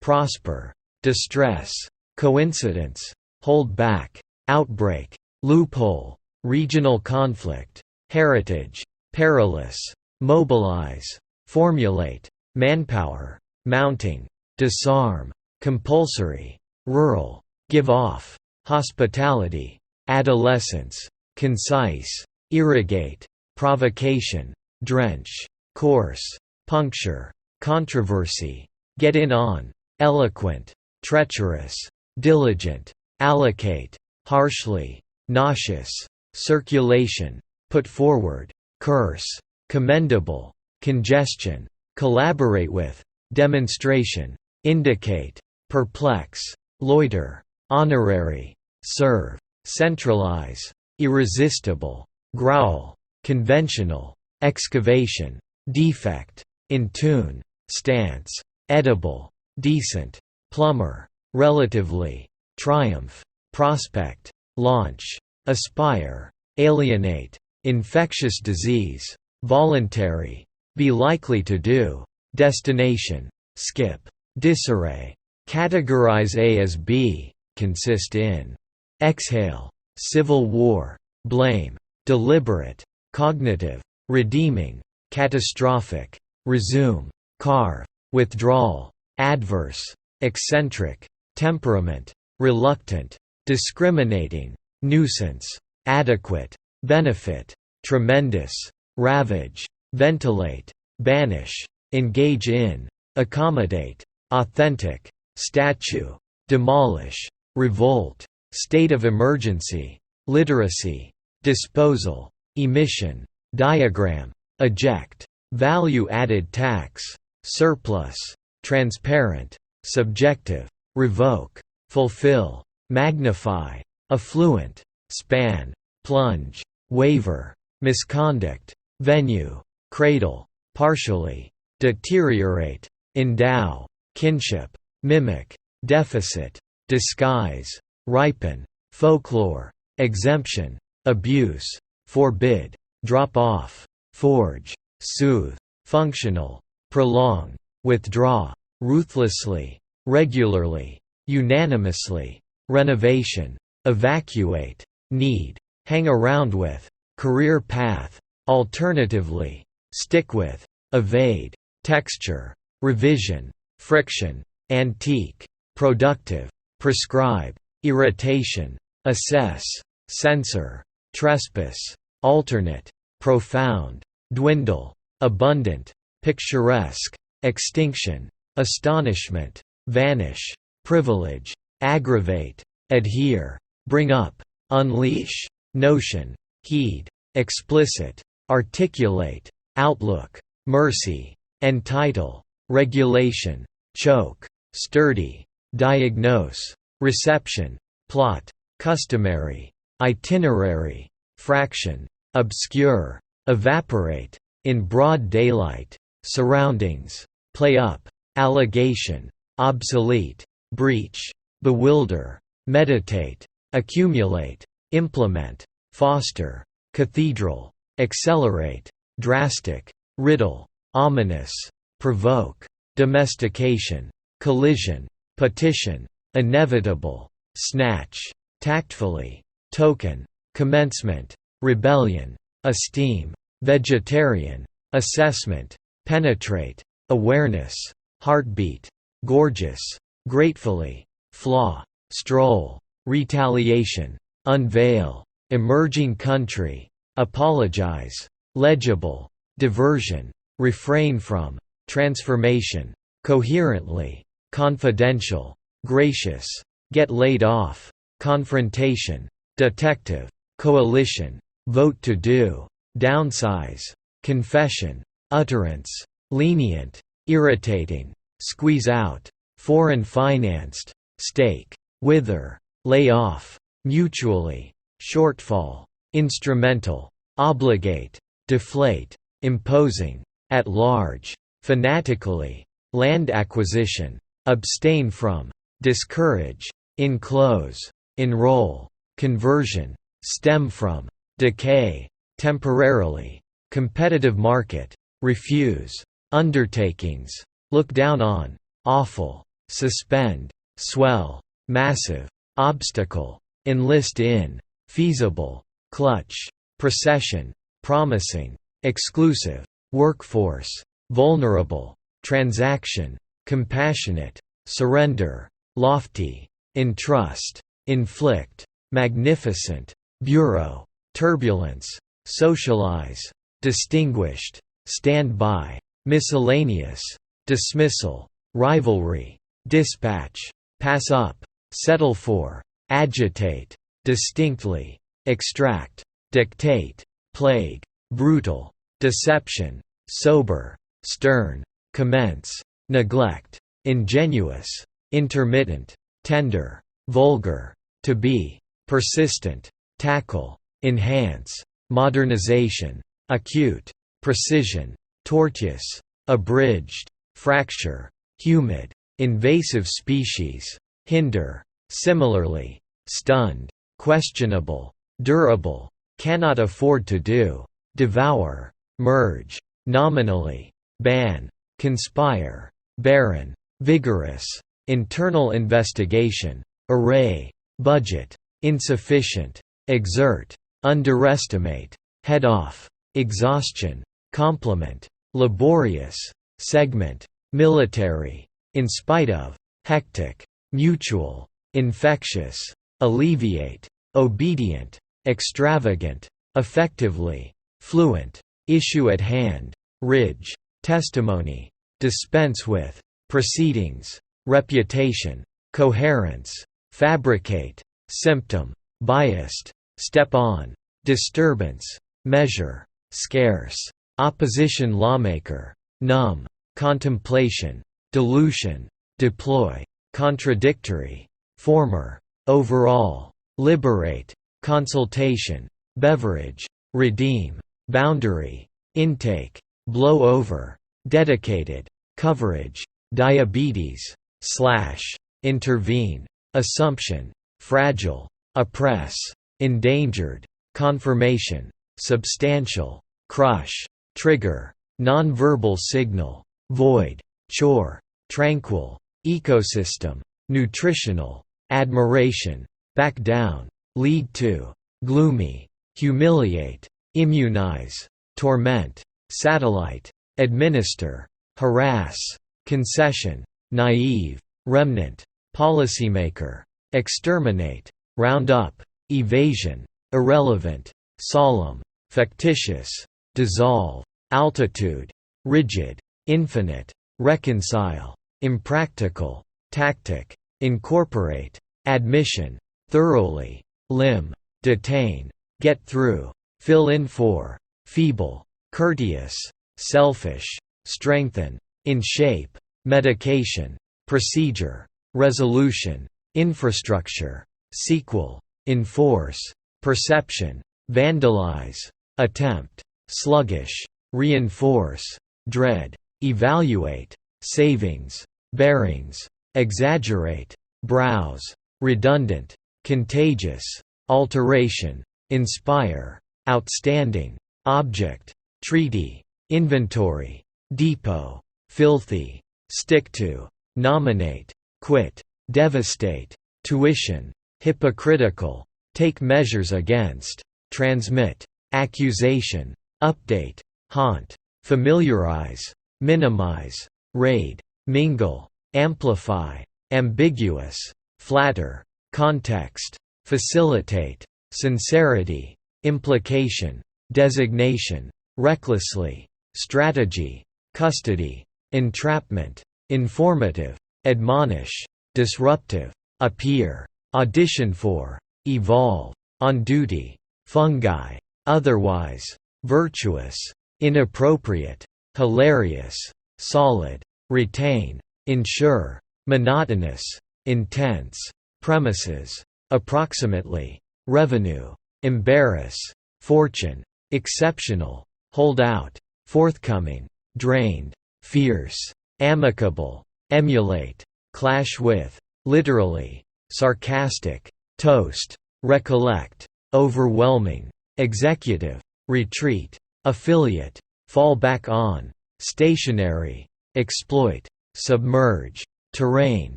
prosper, distress, coincidence, hold back, outbreak, loophole, regional conflict, heritage, perilous, mobilize, formulate, manpower, mounting, disarm, compulsory, rural, give off, hospitality, adolescence, concise, irrigate, provocation, drench, course, puncture, controversy, get in on, eloquent, treacherous, diligent, allocate, harshly, nauseous, circulation, put forward, curse, commendable, congestion, collaborate with, demonstration, indicate, perplex, loiter, honorary, serve, centralize, irresistible, growl, conventional, excavation, defect, in tune, stance, edible, decent, plumber, relatively, triumph, prospect, launch, aspire, alienate, infectious disease, voluntary, be likely to do, destination, skip, disarray, categorize A as B, consist in, exhale, civil war, blame, deliberate, cognitive, redeeming, catastrophic, resume, carve, withdrawal, adverse, eccentric, temperament, reluctant, discriminating, nuisance, adequate, benefit, tremendous, ravage, ventilate, banish, engage in, accommodate, authentic, statue, demolish, revolt, state of emergency, literacy, disposal, emission, diagram, eject, value-added tax, surplus, transparent, subjective, revoke, fulfill, magnify, affluent, span, plunge, waiver, misconduct, venue, cradle, partially, deteriorate, endow, kinship, mimic, deficit, disguise, ripen, folklore, exemption, abuse, forbid, drop off, forge, soothe, functional, prolong, withdraw, ruthlessly, regularly, unanimously, renovation, evacuate, need, hang around with, career path, alternatively, stick with, evade, texture, revision, friction, antique, productive, prescribe, irritation, assess, censor, trespass, alternate, profound, dwindle, abundant, picturesque, extinction, astonishment, vanish, privilege, aggravate, adhere, bring up, unleash, notion, heed, explicit, articulate, outlook, mercy, entitle, regulation, choke, sturdy, diagnose, reception, plot, customary, itinerary, fraction, obscure, evaporate, in broad daylight, surroundings, play up, allegation, obsolete, breach, bewilder, meditate, accumulate, implement, foster, cathedral, accelerate, drastic, riddle, ominous, provoke, domestication, collision, petition, inevitable, snatch, tactfully, token, commencement, rebellion, esteem, vegetarian, assessment, penetrate, awareness, heartbeat, gorgeous, gratefully, flaw, stroll, retaliation, unveil, emerging country, apologize, legible, diversion, refrain from, transformation, coherently, confidential, gracious, get laid off, confrontation, detective, coalition, vote to do, downsize, confession, utterance, lenient, irritating, squeeze out, foreign financed, stake, wither, lay off, mutually, shortfall, instrumental, obligate, deflate, imposing, at large, fanatically, land acquisition, abstain from, discourage, enclose, enroll, conversion, stem from, decay, temporarily, competitive market, refuse, undertakings, look down on, awful, suspend, swell, massive, obstacle, enlist in, feasible, clutch, procession, promising, exclusive, workforce, vulnerable, transaction, compassionate, surrender, lofty, entrust, inflict, magnificent, bureau, turbulence, socialize, distinguished, stand by, miscellaneous, dismissal, rivalry, dispatch, pass up, settle for, agitate, distinctly, extract, dictate, plague, brutal, deception, sober, stern, commence, neglect, ingenuous, intermittent, tender, vulgar, to be, persistent, tackle, enhance, modernization, acute, precision, tortuous, abridged, fracture, humid, invasive species, hinder, similarly, stunned, questionable, durable, cannot afford to do, devour, merge, nominally, ban, conspire, barren, vigorous, internal investigation, array, budget, insufficient, exert, underestimate, head off, exhaustion, complement, laborious, segment, military, in spite of, hectic, mutual, infectious, alleviate, obedient, extravagant, effectively, fluent, issue at hand, ridge, testimony, dispense with, proceedings, reputation, coherence, fabricate, symptom, biased, step on, disturbance, measure, scarce, opposition lawmaker, numb, contemplation, dilution, deploy, contradictory, former, overall, liberate, consultation, beverage, redeem, boundary, intake, blow over, dedicated, coverage, diabetes, slash, intervene, assumption, fragile, oppress, endangered, confirmation, substantial, crush, trigger, nonverbal signal, void, chore, tranquil, ecosystem, nutritional, admiration, back down, lead to, gloomy, humiliate, immunize, torment, satellite, administer, harass, concession, naive, remnant, policymaker, exterminate, round up, evasion, irrelevant, solemn, factitious, dissolve, altitude, rigid, infinite, reconcile, impractical, tactic, incorporate, admission, thoroughly, limb, detain, get through, fill in for, feeble, courteous, selfish, strengthen, in shape, medication, procedure, resolution, infrastructure, sequel, enforce, perception, vandalize, attempt, sluggish, reinforce, dread, evaluate, savings, bearings, exaggerate, browse, redundant, contagious, alteration, inspire, outstanding, object, treaty, inventory, depot, filthy, stick to, nominate, quit, devastate, tuition, hypocritical, take measures against, transmit, accusation, update, haunt, familiarize, minimize, raid, mingle, amplify, ambiguous, flatter, context, facilitate, sincerity, implication, designation, recklessly, strategy, custody, entrapment, informative, admonish, disruptive, appear, audition for, evolve, on duty, fungi, otherwise, virtuous, inappropriate, hilarious, solid, retain, ensure, monotonous, intense, premises, approximately, revenue, embarrass, fortune, exceptional, hold out, forthcoming, drained, fierce, amicable, emulate, clash with, literally, sarcastic, toast, recollect, overwhelming, executive, retreat, affiliate, fall back on, stationary, exploit, submerge, terrain,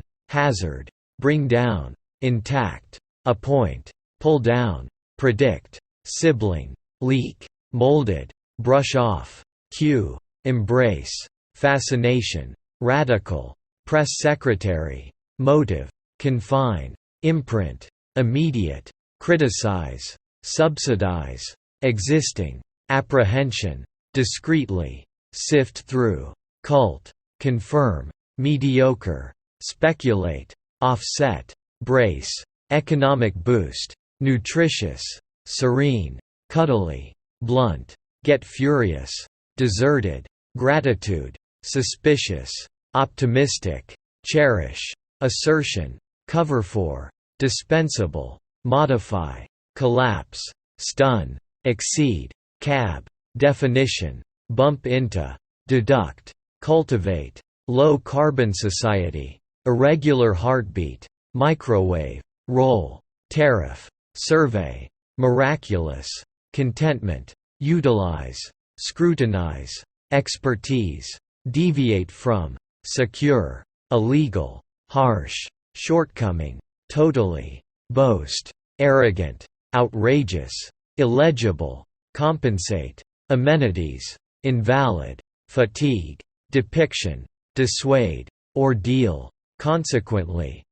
hazard, bring down, intact, appoint, pull down, predict, sibling, leak, molded, brush off, cue, embrace, fascination, radical, press secretary, motive, confine, imprint, immediate, criticize, subsidize, existing, apprehension, discreetly, sift through, cult, confirm, mediocre, speculate, offset, brace, economic boost, nutritious, serene, cuddly, blunt, get furious, deserted, gratitude, suspicious, optimistic, cherish, assertion, cover for, dispensable, modify, collapse, stun, exceed, cab, definition, bump into, deduct, cultivate, low-carbon society, irregular heartbeat, microwave, roll, tariff, survey, miraculous, contentment, utilize, scrutinize, expertise, deviate from, secure, illegal, harsh, shortcoming, totally, boast, arrogant, outrageous, illegible, compensate, amenities, invalid, fatigue, depiction, dissuade, ordeal, consequently,